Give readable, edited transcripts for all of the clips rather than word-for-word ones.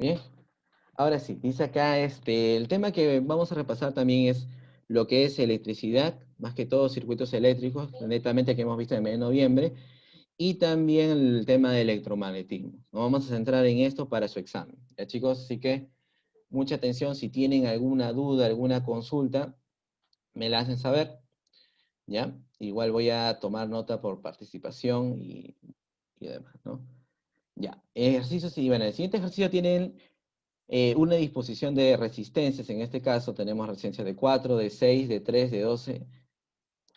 Bien, ahora sí, dice acá, el tema que vamos a repasar también es lo que es electricidad, más que todo circuitos eléctricos, netamente que hemos visto en el mes de noviembre, y también el tema de electromagnetismo. Nos vamos a centrar en esto para su examen. Ya chicos, así que mucha atención, si tienen alguna duda, alguna consulta, me la hacen saber, ¿ya? Igual voy a tomar nota por participación y demás, ¿no? Ya, ejercicios, y bueno, el siguiente ejercicio tienen una disposición de resistencias, en este caso tenemos resistencia de 4, de 6, de 3, de 12,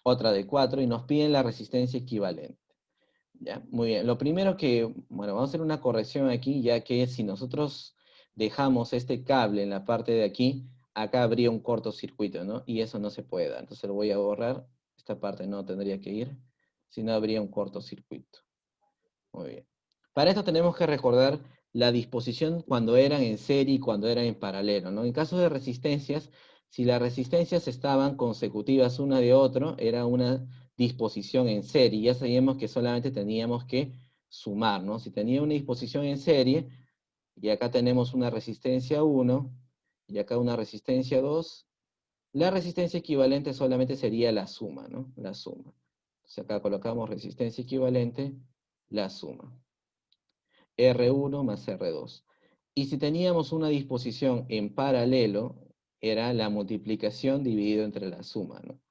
otra de 4, y nos piden la resistencia equivalente. ¿Ya? Muy bien, lo primero que, bueno, vamos a hacer una corrección aquí, ya que si nosotros dejamos este cable en la parte de aquí, acá habría un cortocircuito, ¿no? Y eso no se puede dar, entonces lo voy a borrar, esta parte no tendría que ir, si no habría un cortocircuito. Muy bien. Para esto tenemos que recordar la disposición cuando eran en serie y cuando eran en paralelo, ¿no? En caso de resistencias, si las resistencias estaban consecutivas una de otra, era una disposición en serie. Ya sabíamos que solamente teníamos que sumar, ¿no? Si tenía una disposición en serie, y acá tenemos una resistencia 1, y acá una resistencia 2, la resistencia equivalente solamente sería la suma, ¿no? La suma. Entonces acá colocamos resistencia equivalente, la suma. R1 más R2. Y si teníamos una disposición en paralelo, era la multiplicación dividido entre la suma, ¿no?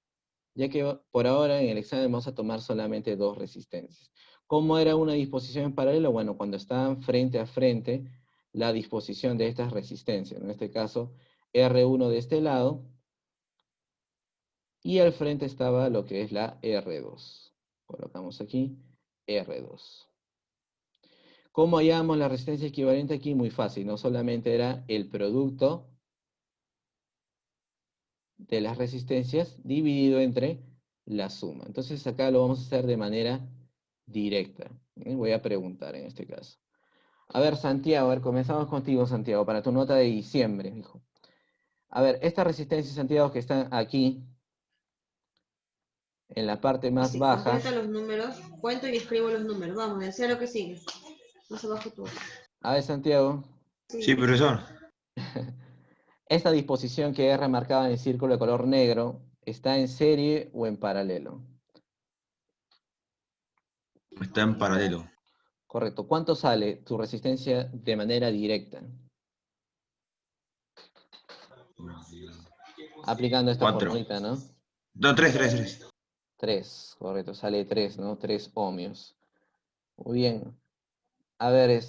Ya que por ahora en el examen vamos a tomar solamente dos resistencias. ¿Cómo era una disposición en paralelo? Bueno, cuando estaban frente a frente la disposición de estas resistencias. En este caso, R1 de este lado, y al frente estaba lo que es la R2. Colocamos aquí R2. ¿Cómo hallamos la resistencia equivalente aquí? Muy fácil, no solamente era el producto de las resistencias dividido entre la suma. Entonces acá lo vamos a hacer de manera directa. Voy a preguntar en este caso. A ver, Santiago, a ver, comenzamos contigo, Santiago, para tu nota de diciembre, hijo. A ver, estas resistencias, Santiago, que están aquí, en la parte más Si baja. completa los números, cuento y escribo los números. Vamos, decía lo que sigue. Más abajo tú. A ver, Santiago, Sí, profesor. esta disposición que es remarcada en el círculo de color negro, ¿está en serie o en paralelo? Está en paralelo. Correcto. ¿Cuánto sale tu resistencia de manera directa? Aplicando esta 4. formulita, ¿no? No, 3, 3, 3. 3, correcto, sale 3, ¿no? 3 ohmios. Muy bien. A ver,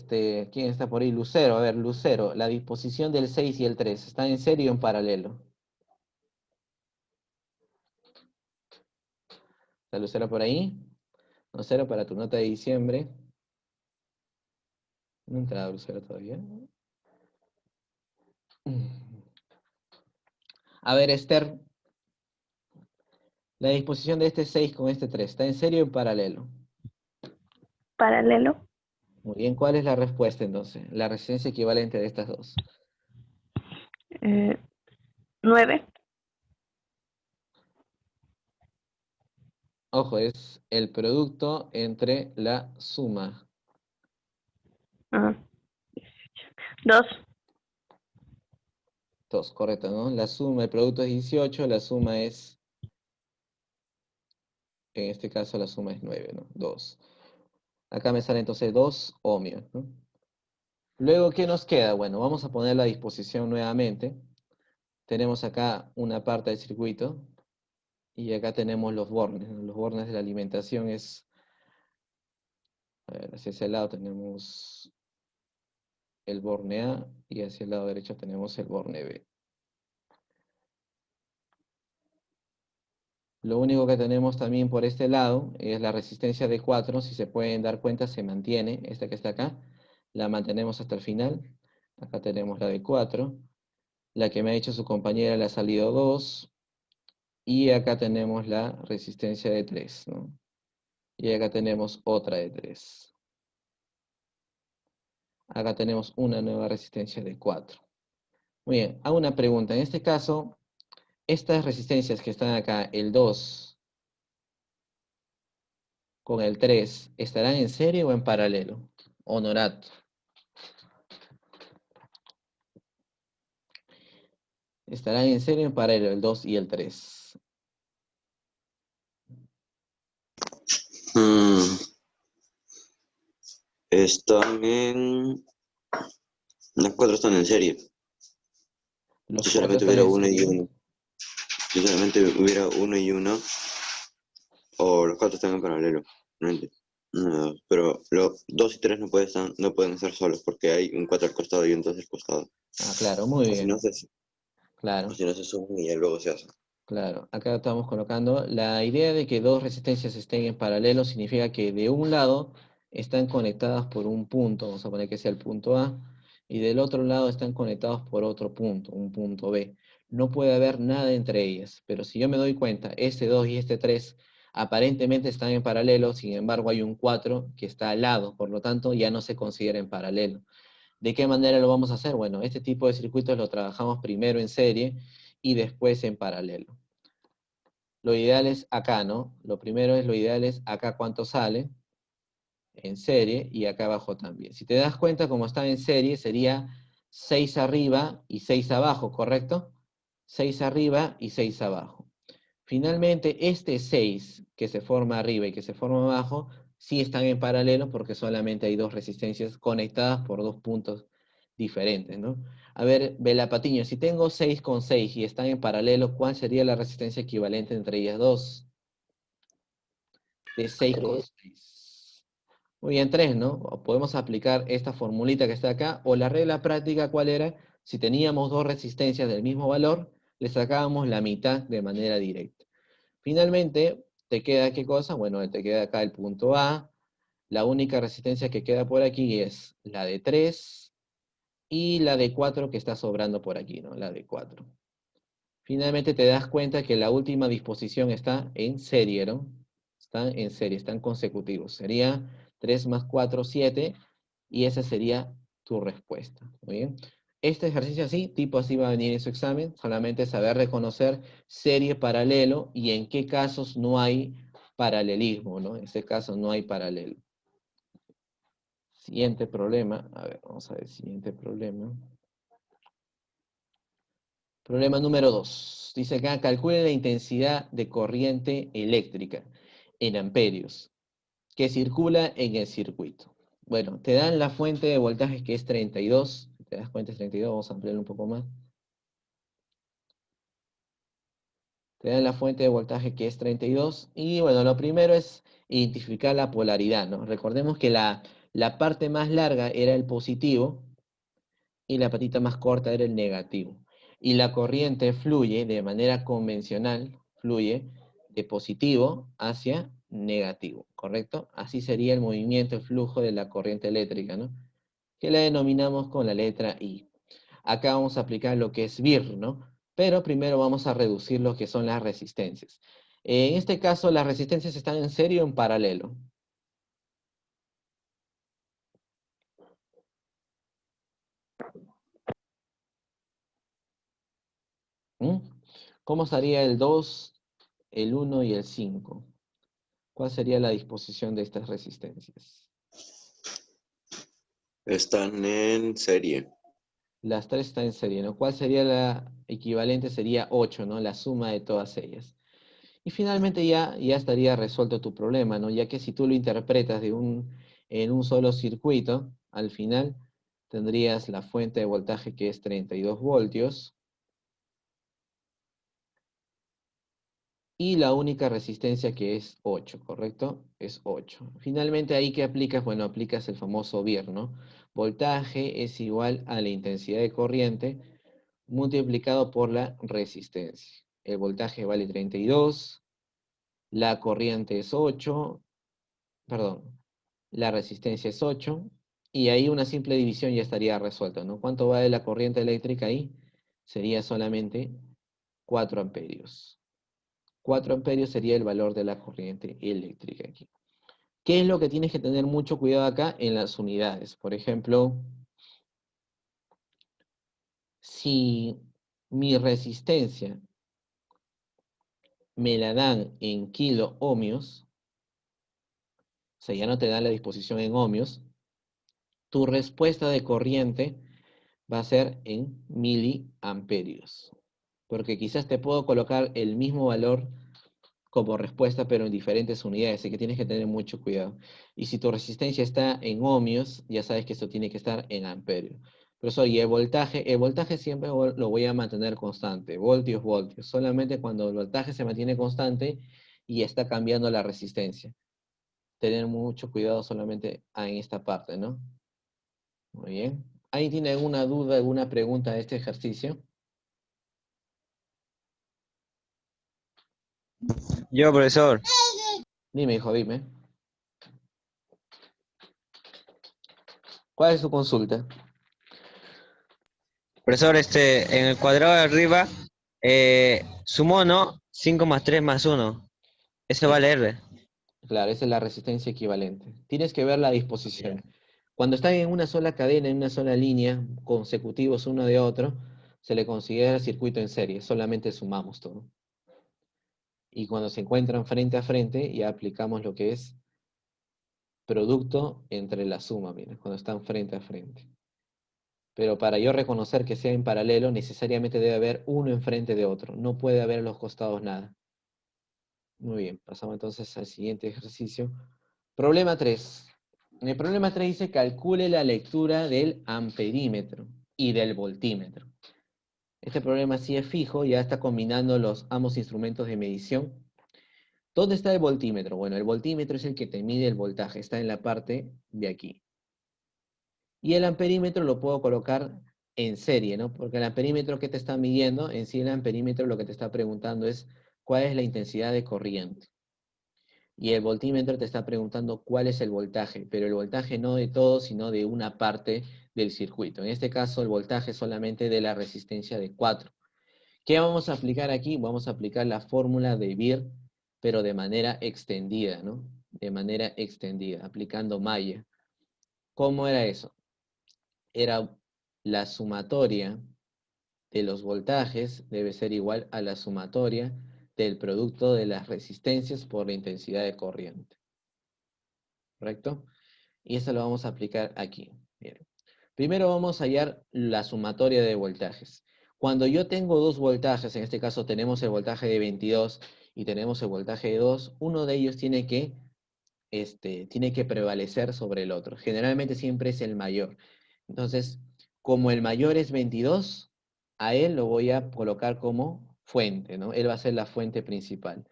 ¿quién está por ahí? Lucero, a ver, Lucero, la disposición del 6 y el 3, ¿están en serie o en paralelo? ¿Está Lucero por ahí? Lucero, para tu nota de diciembre. No ha entrado Lucero todavía. A ver, Esther, la disposición de este 6 con este 3, ¿está en serie o en paralelo? Paralelo. Muy bien, ¿cuál es la respuesta entonces? La resistencia equivalente de estas dos. 9. Ojo, es el producto entre la suma. 2. 2, correcto, ¿no? La suma, el producto es 18, la suma es, en este caso la suma es 9, ¿no? 2. Acá me sale entonces 2 ohmios, ¿no? Luego, ¿qué nos queda? Bueno, vamos a poner la disposición nuevamente. Tenemos acá una parte del circuito y acá tenemos los bornes, ¿no? Los bornes de la alimentación es, a ver, hacia ese lado tenemos el borne A y hacia el lado derecho tenemos el borne B. Lo único que tenemos también por este lado es la resistencia de 4, si se pueden dar cuenta se mantiene, esta que está acá, la mantenemos hasta el final. Acá tenemos la de 4, la que me ha dicho su compañera le ha salido 2, y acá tenemos la resistencia de 3, ¿no? Y acá tenemos otra de 3. Acá tenemos una nueva resistencia de 4. Muy bien, hago una pregunta. En este caso, estas resistencias que están acá, el 2 con el 3, ¿estarán en serie o en paralelo? Honorato. Estarán en serie o en paralelo, el 2 y el 3. Mm, están en... Las cuatro están en serie. Los Si 4 solamente están hubiera en uno y serie. uno. Si solamente hubiera uno y uno. O los cuatro están en paralelo. Realmente. No, pero los 2 y 3 no pueden estar solos porque hay un 4 al costado y un 2 al costado. Ah, claro, muy O si no bien. se, o Claro, si no se suman y ya luego se hacen. claro. Acá estamos colocando la idea de que dos resistencias estén en paralelo significa que de un lado están conectadas por un punto, vamos a poner que sea el punto A, y del otro lado están conectados por otro punto, un punto B. No puede haber nada entre ellas, pero si yo me doy cuenta, este 2 y este 3 aparentemente están en paralelo, sin embargo hay un 4 que está al lado, por lo tanto ya no se considera en paralelo. ¿De qué manera lo vamos a hacer? Bueno, este tipo de circuitos lo trabajamos primero en serie y después en paralelo. Lo ideal es acá, ¿no? Lo primero es, lo ideal es acá cuánto sale en serie y acá abajo también. Si te das cuenta, como está en serie, sería 6 arriba y 6 abajo, ¿correcto? 6 arriba y 6 abajo. Finalmente, este 6 que se forma arriba y que se forma abajo, sí están en paralelo porque solamente hay dos resistencias conectadas por dos puntos diferentes, ¿no? A ver, Vela Patiño, si tengo 6 con 6 y están en paralelo, ¿cuál sería la resistencia equivalente entre ellas dos? De 6 con 6. Muy bien, 3, ¿no? O podemos aplicar esta formulita que está acá, o la regla práctica, ¿cuál era? Si teníamos dos resistencias del mismo valor, le sacábamos la mitad de manera directa. Finalmente, ¿te queda qué cosa? Bueno, te queda acá el punto A. La única resistencia que queda por aquí es la de 3 y la de 4 que está sobrando por aquí, ¿no? La de 4. Finalmente te das cuenta que la última disposición está en serie, ¿no? Están en serie, están consecutivos. Sería 3 más 4, 7, y esa sería tu respuesta. Muy bien. Este ejercicio así, tipo así va a venir en su examen, solamente saber reconocer serie, paralelo y en qué casos no hay paralelismo, ¿no? En este caso no hay paralelo. Siguiente problema, a ver, vamos a ver, siguiente problema. Problema número 2. Dice acá, calcule la intensidad de corriente eléctrica en amperios que circula en el circuito. Bueno, te dan la fuente de voltaje que es 32. Si te das cuenta es 32, vamos a ampliarlo un poco más. Te dan la fuente de voltaje que es 32. Y bueno, lo primero es identificar la polaridad, ¿no? Recordemos que la parte más larga era el positivo y la patita más corta era el negativo. Y la corriente fluye de manera convencional, fluye de positivo hacia negativo, ¿correcto? Así sería el movimiento, el flujo de la corriente eléctrica, ¿no? Que la denominamos con la letra I. Acá vamos a aplicar lo que es VIR, ¿no? Pero primero vamos a reducir lo que son las resistencias. En este caso, las resistencias están en serie o en paralelo. ¿Mm? ¿Cómo estaría el 2, el 1 y el 5? ¿Cuál sería la disposición de estas resistencias? Están en serie. Las tres están en serie, ¿no? ¿Cuál sería la equivalente? Sería 8, ¿no? La suma de todas ellas. Y finalmente ya estaría resuelto tu problema, ¿no? Ya que si tú lo interpretas en un solo circuito, al final tendrías la fuente de voltaje que es 32 voltios y la única resistencia que es 8, ¿correcto? Es 8. Finalmente, ¿ahí qué aplicas? Bueno, aplicas el famoso VIR, ¿no? Voltaje es igual a la intensidad de corriente multiplicado por la resistencia. El voltaje vale 32, la corriente es 8, perdón, la resistencia es 8, y ahí una simple división ya estaría resuelta, ¿no? ¿Cuánto vale la corriente eléctrica ahí? Sería solamente 4 amperios. 4 amperios sería el valor de la corriente eléctrica aquí. ¿Qué es lo que tienes que tener mucho cuidado acá en las unidades? Por ejemplo, si mi resistencia me la dan en kilo ohmios, o sea, ya no te dan la disposición en ohmios, tu respuesta de corriente va a ser en miliamperios. Porque quizás te puedo colocar el mismo valor como respuesta, pero en diferentes unidades, así que tienes que tener mucho cuidado. Y si tu resistencia está en ohmios, ya sabes que esto tiene que estar en amperios. Profesor, y el voltaje siempre lo voy a mantener constante, voltios, voltios, solamente cuando el voltaje se mantiene constante y está cambiando la resistencia. Tener mucho cuidado solamente en esta parte, ¿no? Muy bien. ¿Alguien tiene alguna duda, alguna pregunta de este ejercicio? Yo, profesor. Dime, hijo, dime. ¿Cuál es su consulta? Profesor, en el cuadrado de arriba, sumo, ¿no? 5 más 3 más 1. Eso Es- vale R. Claro, esa es la resistencia equivalente. Tienes que ver la disposición. Cuando están en una sola cadena, en una sola línea, consecutivos uno de otro, se le considera circuito en serie, solamente sumamos todo. Y cuando se encuentran frente a frente, ya aplicamos lo que es producto entre la suma, mira, cuando están frente a frente. Pero para yo reconocer que sea en paralelo, necesariamente debe haber uno enfrente de otro. No puede haber a los costados nada. Muy bien, pasamos entonces al siguiente ejercicio. Problema 3. En el problema 3 dice calcule la lectura del amperímetro y del voltímetro. Este problema sí es fijo, ya está combinando ambos instrumentos de medición. ¿Dónde está el voltímetro? Bueno, el voltímetro es el que te mide el voltaje, está en la parte de aquí. Y el amperímetro lo puedo colocar en serie, ¿no? Porque el amperímetro que te está midiendo, en sí el amperímetro lo que te está preguntando es cuál es la intensidad de corriente. Y el voltímetro te está preguntando cuál es el voltaje, pero el voltaje no de todo, sino de una parte del circuito. En este caso, el voltaje solamente de la resistencia de 4. ¿Qué vamos a aplicar aquí? Vamos a aplicar la fórmula de BIR, pero de manera extendida, ¿no? De manera extendida, aplicando malla. ¿Cómo era eso? Era la sumatoria de los voltajes debe ser igual a la sumatoria del producto de las resistencias por la intensidad de corriente. ¿Correcto? Y eso lo vamos a aplicar aquí. Bien. Primero vamos a hallar la sumatoria de voltajes. Cuando yo tengo dos voltajes, en este caso tenemos el voltaje de 22 y tenemos el voltaje de 2, uno de ellos tiene que prevalecer sobre el otro. Generalmente siempre es el mayor. Entonces, como el mayor es 22, a él lo voy a colocar como fuente, ¿no? Él va a ser la fuente principal.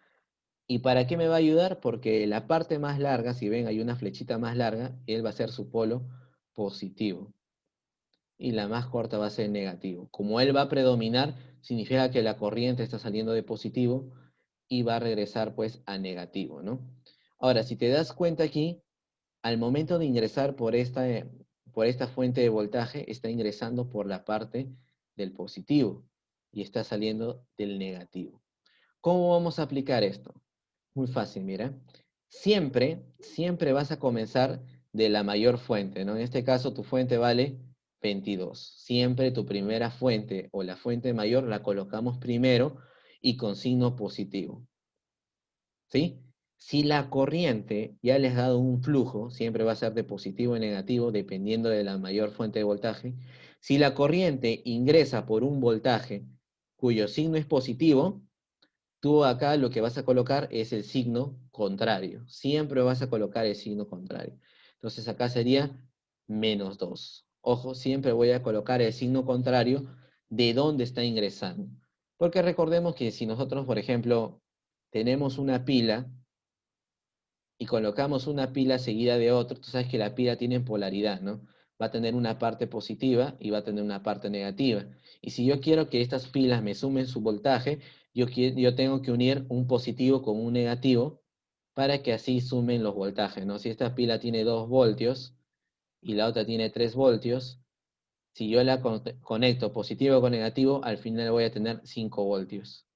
¿Y para qué me va a ayudar? Porque la parte más larga, si ven, hay una flechita más larga, él va a ser su polo positivo. Y la más corta va a ser negativo. Como él va a predominar, significa que la corriente está saliendo de positivo y va a regresar pues a negativo, ¿no? Ahora, si te das cuenta aquí, al momento de ingresar por esta fuente de voltaje, está ingresando por la parte del positivo y está saliendo del negativo. ¿Cómo vamos a aplicar esto? Muy fácil, mira. Siempre vas a comenzar de la mayor fuente, ¿no? En este caso tu fuente vale 22. Siempre tu primera fuente o la fuente mayor la colocamos primero y con signo positivo. ¿Sí? Si la corriente ya les ha dado un flujo, siempre va a ser de positivo y negativo dependiendo de la mayor fuente de voltaje. Si la corriente ingresa por un voltaje cuyo signo es positivo, tú acá lo que vas a colocar es el signo contrario. Siempre vas a colocar el signo contrario. Entonces acá sería -2. Ojo, siempre voy a colocar el signo contrario de dónde está ingresando. Porque recordemos que si nosotros, por ejemplo, tenemos una pila y colocamos una pila seguida de otra, tú sabes que la pila tiene polaridad, ¿no? Va a tener una parte positiva y va a tener una parte negativa. Y si yo quiero que estas pilas me sumen su voltaje, yo tengo que unir un positivo con un negativo para que así sumen los voltajes, ¿no? Si esta pila tiene 2 voltios y la otra tiene 3 voltios, si yo la conecto positivo con negativo, al final voy a tener 5 voltios.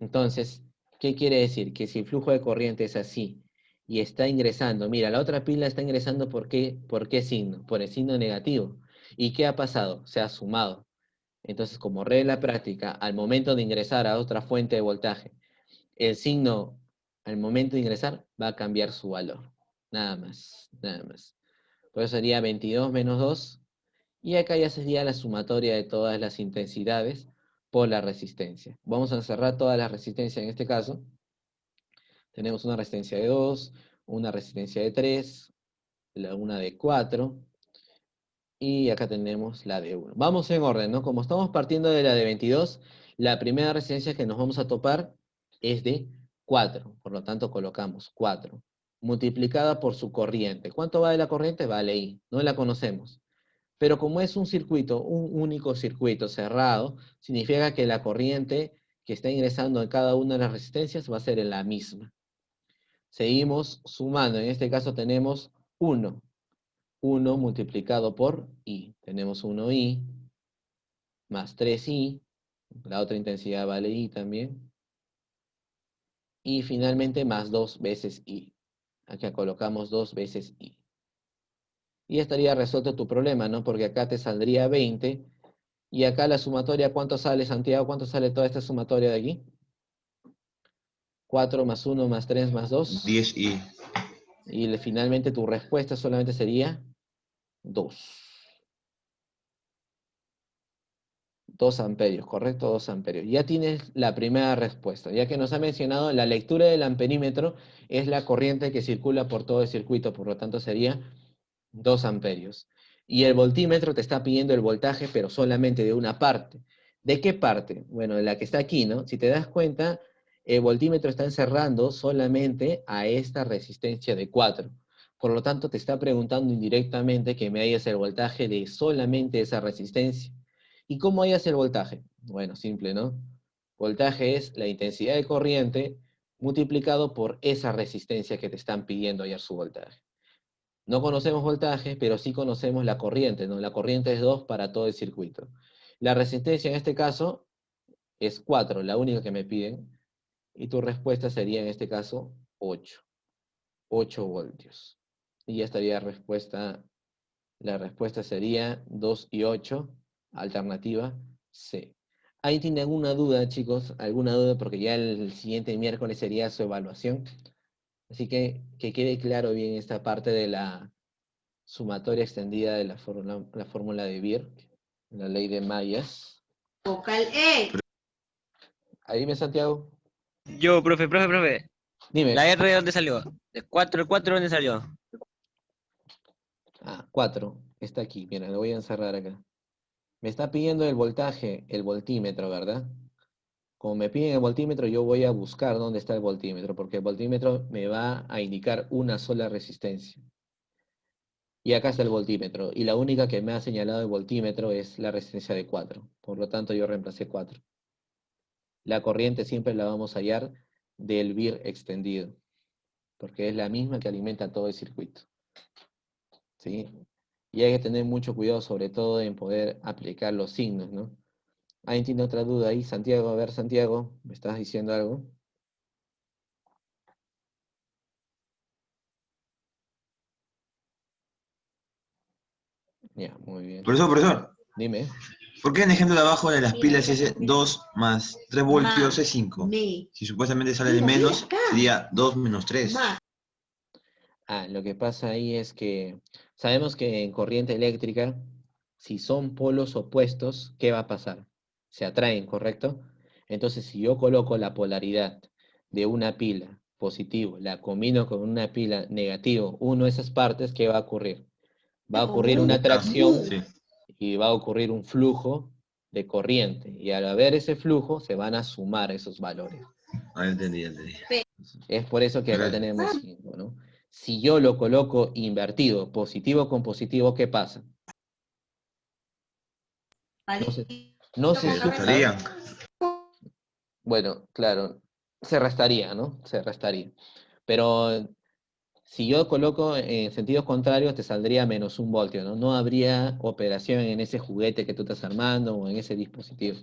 Entonces, ¿qué quiere decir? Que si el flujo de corriente es así y está ingresando, mira, la otra pila está ingresando ¿por qué signo? Por el signo negativo. ¿Y qué ha pasado? Se ha sumado. Entonces, como regla práctica, al momento de ingresar a otra fuente de voltaje, el signo al momento de ingresar va a cambiar su valor. Nada más, nada más. Por eso sería 22 menos 2. Y acá ya sería la sumatoria de todas las intensidades por la resistencia. Vamos a encerrar todas las resistencias en este caso. Tenemos una resistencia de 2, una resistencia de 3, una de 4, y acá tenemos la de 1. Vamos en orden, ¿no? Como estamos partiendo de la de 22, la primera resistencia que nos vamos a topar es de 4, por lo tanto colocamos 4, multiplicada por su corriente. ¿Cuánto vale la corriente? Vale I, no la conocemos. Pero como es un circuito, un único circuito cerrado, significa que la corriente que está ingresando en cada una de las resistencias va a ser la misma. Seguimos sumando, en este caso tenemos 1. 1 multiplicado por I. Tenemos 1I más 3I. La otra intensidad vale I también. Y finalmente más 2 veces I. Acá colocamos 2 veces I. Y estaría resuelto tu problema, ¿no? Porque acá te saldría 20. Y acá la sumatoria, ¿cuánto sale, Santiago? ¿Cuánto sale toda esta sumatoria de aquí? 4 más 1 más 3 más 2. 10i. Y finalmente tu respuesta solamente sería 2. 2 amperios, ¿correcto? 2 amperios. Ya tienes la primera respuesta. Ya que nos ha mencionado, la lectura del amperímetro es la corriente que circula por todo el circuito, por lo tanto sería 2 amperios. Y el voltímetro te está pidiendo el voltaje, pero solamente de una parte. ¿De qué parte? Bueno, de la que está aquí, ¿no? Si te das cuenta, el voltímetro está encerrando solamente a esta resistencia de 4. Por lo tanto, te está preguntando indirectamente que me halles el voltaje de solamente esa resistencia. ¿Y cómo hallas el voltaje? Bueno, simple, ¿no? Voltaje es la intensidad de corriente multiplicado por esa resistencia que te están pidiendo hallar su voltaje. No conocemos voltaje, pero sí conocemos la corriente, ¿no? La corriente es 2 para todo el circuito. La resistencia en este caso es 4, la única que me piden. Y tu respuesta sería en este caso 8. 8 voltios. Y ya estaría la respuesta sería 2 y 8, alternativa C. ¿Ahí tiene alguna duda, chicos? ¿Alguna duda? Porque ya el siguiente miércoles sería su evaluación. Así que quede claro bien esta parte de la sumatoria extendida de la fórmula de Beer, la ley de Mayas. Vocal E. Ahí dime, Santiago. Yo, profe. Dime. ¿La R de dónde salió? ¿De 4, el 4 dónde salió? 4. Está aquí. Mira, lo voy a encerrar acá. Me está pidiendo el voltaje, el voltímetro, ¿verdad? Como me piden el voltímetro, yo voy a buscar dónde está el voltímetro, porque el voltímetro me va a indicar una sola resistencia. Y acá está el voltímetro. Y la única que me ha señalado el voltímetro es la resistencia de 4. Por lo tanto, yo reemplacé 4. La corriente siempre la vamos a hallar del Beer extendido, porque es la misma que alimenta todo el circuito. ¿Sí? Y hay que tener mucho cuidado, sobre todo en poder aplicar los signos, ¿no? ¿Alguien tiene otra duda ahí? Santiago, a ver, Santiago, ¿me estás diciendo algo? Ya, muy bien. Profesor, Dime. ¿por qué en el ejemplo de abajo de las pilas es 2 más 3 voltios es 5? Me. Si supuestamente sale de menos, sería 2 menos 3. Más. Lo que pasa ahí es que sabemos que en corriente eléctrica, si son polos opuestos, ¿qué va a pasar? Se atraen, ¿correcto? Entonces, si yo coloco la polaridad de una pila positivo, la combino con una pila negativo, una de esas partes, ¿qué va a ocurrir? Va a ocurrir una atracción Sí. y va a ocurrir un flujo de corriente. Y al haber ese flujo, se van a sumar esos valores. Ah, entendí. Es por eso que acá Correcto. tenemos 5, ¿no? Si yo lo coloco invertido, positivo con positivo, ¿qué pasa? No se Se suma. restarían. Bueno, claro, se restaría, ¿no? Se restaría. Pero si yo coloco en sentidos contrarios, te saldría menos 1 voltio, ¿no? No habría operación en ese juguete que tú estás armando o en ese dispositivo.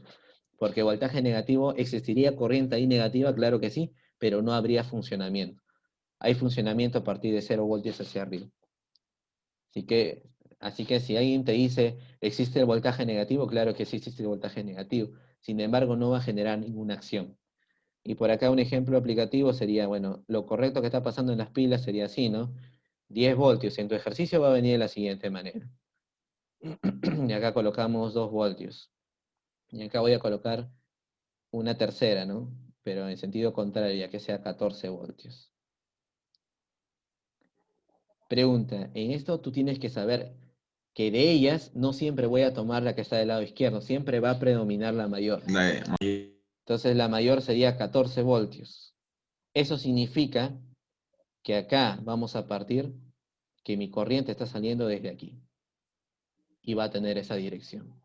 Porque voltaje negativo, ¿existiría corriente ahí negativa? Claro que sí, pero no habría funcionamiento. Hay funcionamiento a partir de 0 voltios hacia arriba. Así que si alguien te dice, ¿existe el voltaje negativo? Claro que sí existe el voltaje negativo. Sin embargo, no va a generar ninguna acción. Y por acá un ejemplo aplicativo sería, bueno, lo correcto que está pasando en las pilas sería así, ¿no? 10 voltios. En tu ejercicio va a venir de la siguiente manera. Y acá colocamos 2 voltios. Y acá voy a colocar una tercera, ¿no? Pero en sentido contrario, ya que sea 14 voltios. Pregunta, en esto tú tienes que saber que de ellas no siempre voy a tomar la que está del lado izquierdo, siempre va a predominar la mayor. Entonces la mayor sería 14 voltios. Eso significa que acá vamos a partir que mi corriente está saliendo desde aquí y va a tener esa dirección.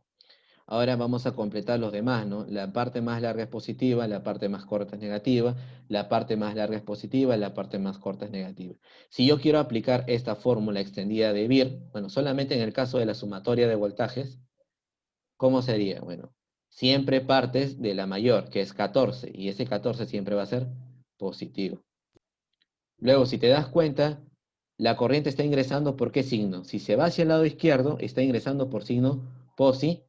Ahora vamos a completar los demás, ¿no? La parte más larga es positiva, la parte más corta es negativa, la parte más larga es positiva, la parte más corta es negativa. Si yo quiero aplicar esta fórmula extendida de Beer, bueno, solamente en el caso de la sumatoria de voltajes, ¿cómo sería? Bueno, siempre partes de la mayor, que es 14, y ese 14 siempre va a ser positivo. Luego, si te das cuenta, la corriente está ingresando por qué signo. Si se va hacia el lado izquierdo, está ingresando por signo positivo.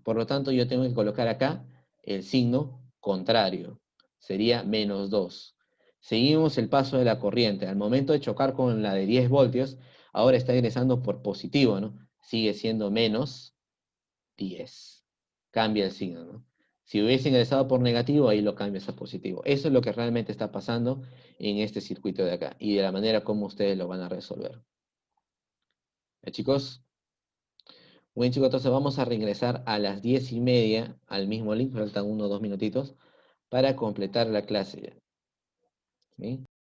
Por lo tanto, yo tengo que colocar acá el signo contrario. Sería -2. Seguimos el paso de la corriente. Al momento de chocar con la de 10 voltios, ahora está ingresando por positivo, ¿no? Sigue siendo -10. Cambia el signo, ¿no? Si hubiese ingresado por negativo, ahí lo cambias a positivo. Eso es lo que realmente está pasando en este circuito de acá y de la manera como ustedes lo van a resolver. ¿Ya, chicos? Bueno, chicos, entonces vamos a reingresar a las 10:30 al mismo link, faltan 1 o 2 minutitos, para completar la clase. ¿Sí?